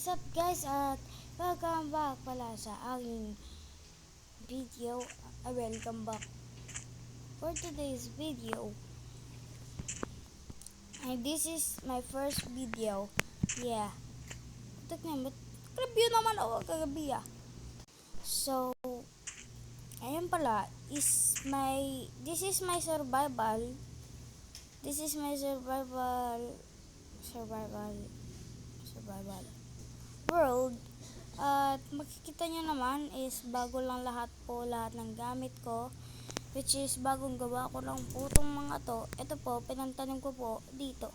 What's up guys at welcome back pala sa aking video. Welcome back for today's video. And this is my first video. Yeah. Ba't review naman ako kagabi ah. So, ayan pala this is my survival. This is my survival world. At makikita nyo naman is bago lang lahat ng gamit ko, which is bagong gawa ko lang po itong mga to. Ito po, pinantanim ko po dito,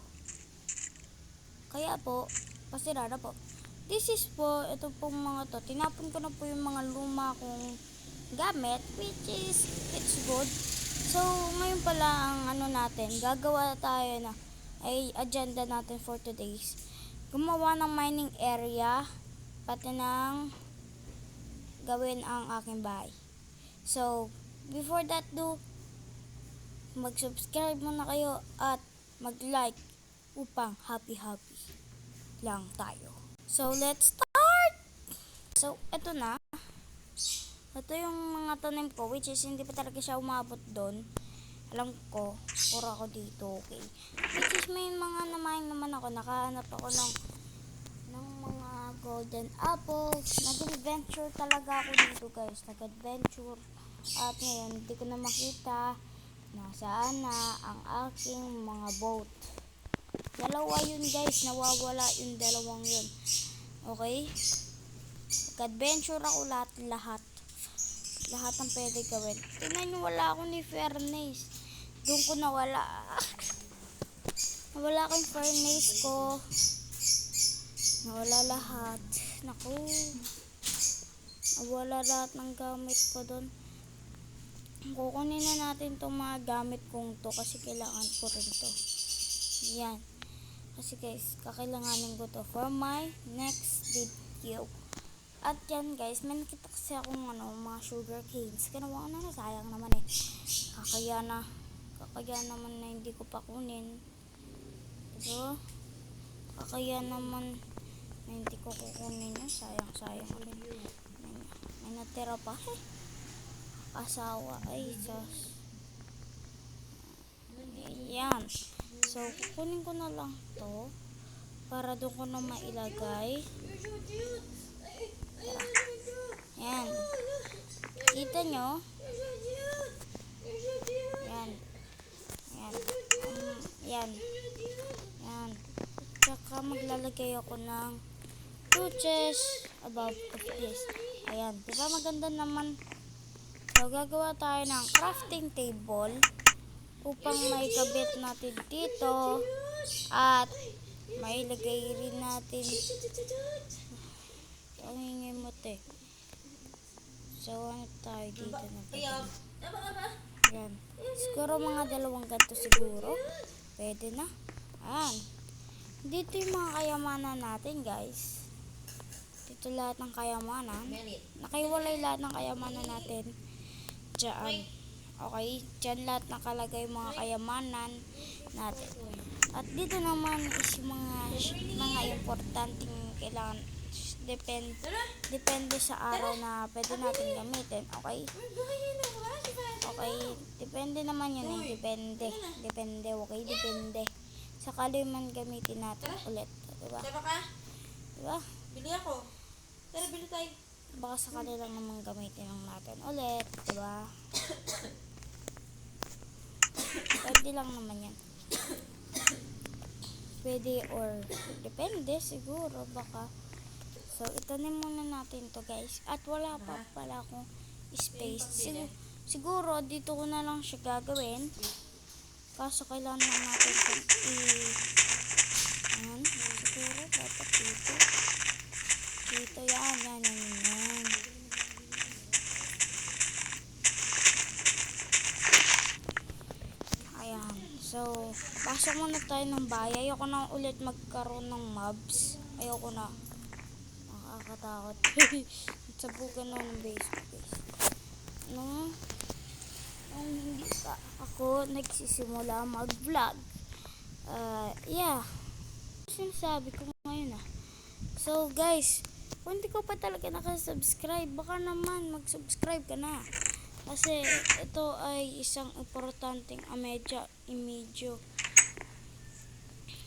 kaya po pasira na po. This is po, ito pong mga to, tinapon ko na po yung mga luma kong gamit, which is it's good. So ngayon pala ang natin, gagawa tayo na ay agenda natin for today's gumawa ng mining area, pati ng gawin ang aking bahay. So, before that mag-subscribe muna kayo at mag-like upang happy lang tayo. So, let's start! So, eto na. Ito yung mga tanim ko, which is hindi pa talaga siya umabot doon. Alam ko, pura ako dito, okay. Which is may mga namahin naman ako, nakahanap ako ng mga golden apples. Nag-adventure talaga ako dito guys, nag-adventure. At ngayon, hindi ko na makita nasaan na ang aking mga boat. Dalawa yun guys, nawawala yung dalawang yun. Okay? Nag-adventure ako lahat ang pwede gawin. Tingnan nyo, wala ako ni furnace. Doon ko nawala. Nawala ko yung furnace ko. Nawala lahat. Naku. Nawala lahat ng gamit ko doon. Kukunin na natin itong mga gamit kong to kasi kailangan ko rin to. Yan. Kasi guys, kakailanganin ko to for my next video. At yan guys, may nakita kasi akong mga sugar canes. Kinawa na, sayang naman eh. Kakaya naman na hindi ko pa kunin. Ito. Kakaya naman na hindi ko kukunin yun. Sayang. May natira pa eh. Asawa. Ay, Diyos. Ayan. So, kukunin ko na lang to para doon ko na mailagay. Yan. Kita nyo? Yan. Tsaka maglalagay ako ng torches above of this. Ayan. Diba maganda naman? So, gagawa tayo ng crafting table upang may kabit natin dito. At may lagay rin natin ang hingimot eh. So, tayo dito na pwede. Yan. Siguro mga dalawang ganito siguro. Pwede na. Ayan. Dito yung mga kayamanan natin guys. Dito lahat ng kayamanan. Nakaiwalay lahat ng kayamanan natin. Diyan. Okay. Diyan lahat nakalagay yung mga kayamanan natin. At dito naman is yung mga importanteng kailangan. Depende sa araw na pwede natin gamitin. Okay? Okay. Depende naman yun eh. Depende. Okay? Depende. Sakali man gamitin natin ulit. Diba? Diba? Bili ako. Tara, bili tayo. Baka sakali lang naman gamitin lang natin ulit. Diba? Pwede lang naman yan. Pwede or depende siguro baka. So, itanim muna natin to guys. At wala pa pala akong space. Siguro, dito ko na lang siya gagawin. Kaso, kailangan lang natin itong Ayan. Siguro, dapat dito. Dito, yan. Ayan. So, pasok muna tayo ng bahay. Ayoko na ulit magkaroon ng mobs. Ayoko na. Nakakatakot. Sabugan na ng base ko guys. Nung hindi pa ako nagsisimula mag-vlog. Yeah. Sinasabi ko ngayon So guys, kung hindi ko pa talaga nakasubscribe, baka naman mag-subscribe ka na. Kasi ito ay isang importanteng imedyo.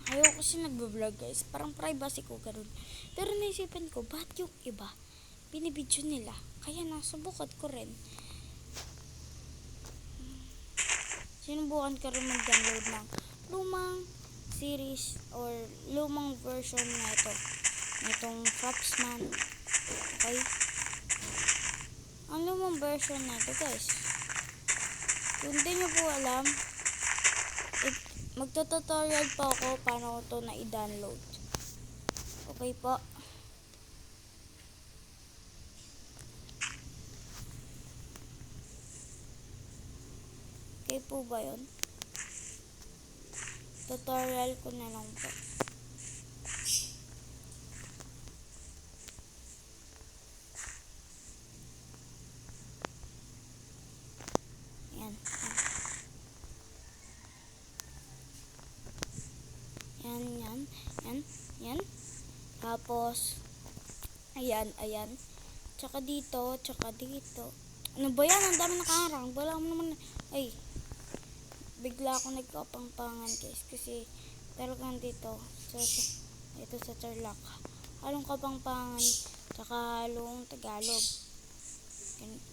Ayoko kasi nagbablog guys. Parang privacy ko ganun. Pero naisipan ko, ba't yung iba binibidyo nila? Kaya nasubukan ko rin. Sinubukan ko rin mag-download ng lumang series or lumang version na ito. Itong Craftsman. Okay? Ang lumang version na ito guys. Kung hindi nyo po alam, magtututorial po ako paano ko ito na i-download. Okay po. Okay po ba yun? Tutorial ko na lang po. Yan. Yan. Tapos, ayan. Tsaka dito. Ano ba yan? Ang dami nakaharang. Wala mo naman. Ay, bigla ako nagkapangpangan guys. Kasi talagang dito sa Tarlac. Halong kapangpangan. Tsaka halong Tagalog.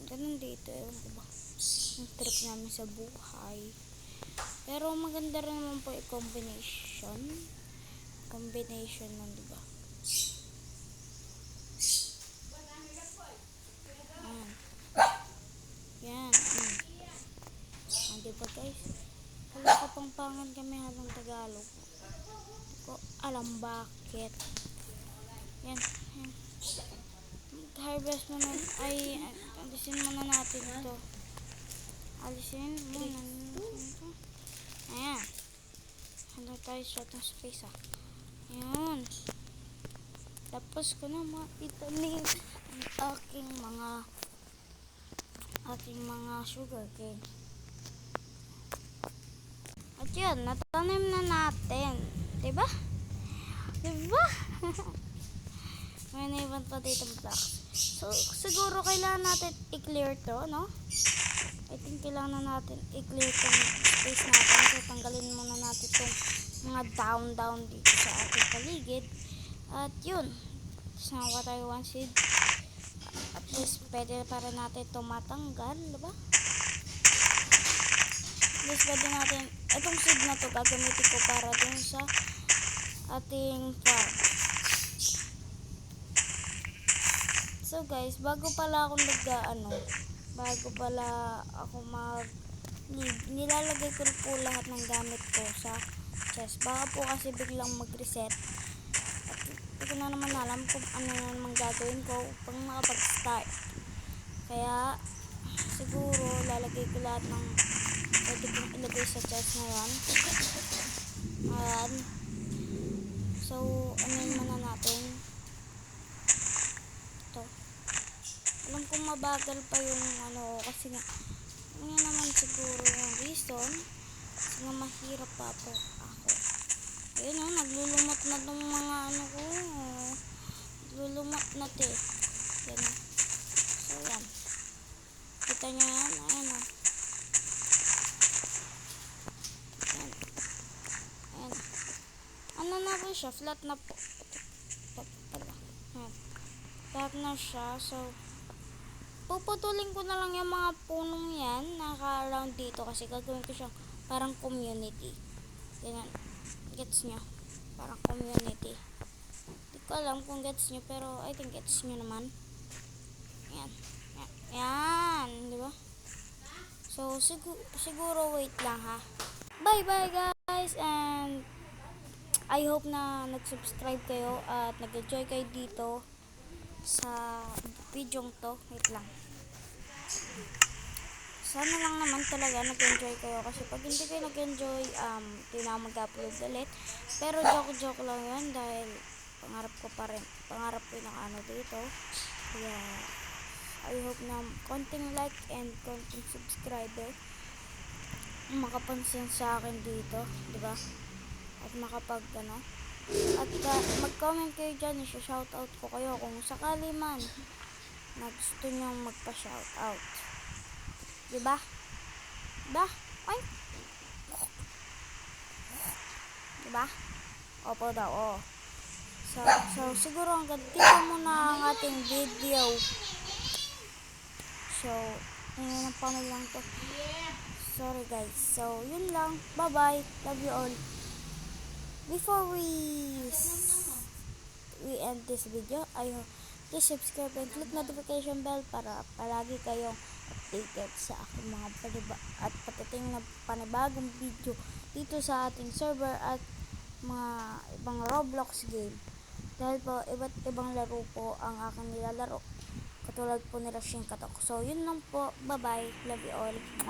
Ganun dito. Ewan ko ba? Ang trip namin sa buhay. Pero maganda rin naman po yung combination nun, diba? Yan. Diba guys? Halong kapangpangan kami, halong Tagalog. Hindi ko alam bakit. Yan. Harvest mo nun. Ay, alisin muna natin ito. Alisin muna ito. Ayan. Handa tayo sa itong space Ayan. Tapos ko na maitanim ang aking mga sugar cane. At yun, natanim na natin. Diba? May naiwan pa dito blocks. So, siguro kailangan natin i-clear to, no? I think kailangan natin i-clear itong space natin. So, tanggalin muna natin itong mga down dito sa ating paligid. At yun. Tapos nakakuha tayo one seed. At least, pwede para natin ito matanggal, diba? At least, pwede natin, itong seed na to gagamitin ko para dun sa ating farm. So guys, bago pala ako nilalagay ko po lahat ng gamit ko sa chest. Baka po kasi biglang mag-reset. At hindi ko na naman alam kung ano na naman gagawin ko upang makapag-start. Kaya, siguro lalagay ko lahat ng pwede kong ilagay sa chest na yan. Ayan. So, muna natin. Ito. Alam kong mabagal pa yung kasi nga yun naman siguro yung reason kasi nga mahirap pa po ako. Ayun naglulumot na tong mga ko. Naglulumot na yan So yan. Kita nyo yan. Ayan Ano na po siya? Flat na po. Flat na siya. So puputulin ko na lang yung mga punong yan naka-around dito kasi gagawin ko siya parang community. Ganyan. Gets nyo? Parang community. Hindi ko alam kung gets nyo pero I think gets nyo naman. Yan. Diba? So siguro wait lang ha. Bye guys and I hope na nag-subscribe kayo at nag-enjoy kayo dito sa video to. Wait lang. Sana lang naman talaga nag-enjoy kayo kasi pag hindi kayo nag-enjoy, hindi na mag-upload ulit. Pero joke lang yan dahil pangarap ko yung dito. Kaya I hope na konting like and konting subscriber makapansin sa akin dito, di ba? At makapag At mag-comment kayo dyan, isa-shoutout ko kayo kung sakali man na gusto nyong magpa-shoutout. Diba? Diba? Oink! Diba? Opo daw, oh. So siguro hanggang dito muna ang ating video. So, ngayon ang panel lang to. Sorry guys. So, yun lang. Bye-bye. Love you all. Before we end this video, please subscribe and click notification bell para palagi kayong updated sa aking mga at patating na panibagong video dito sa ating server at mga ibang Roblox game. Dahil po, iba't ibang laro po ang aking nilalaro. Katulad po nila Shinkatok. So, yun lang po. Bye-bye. Love you all.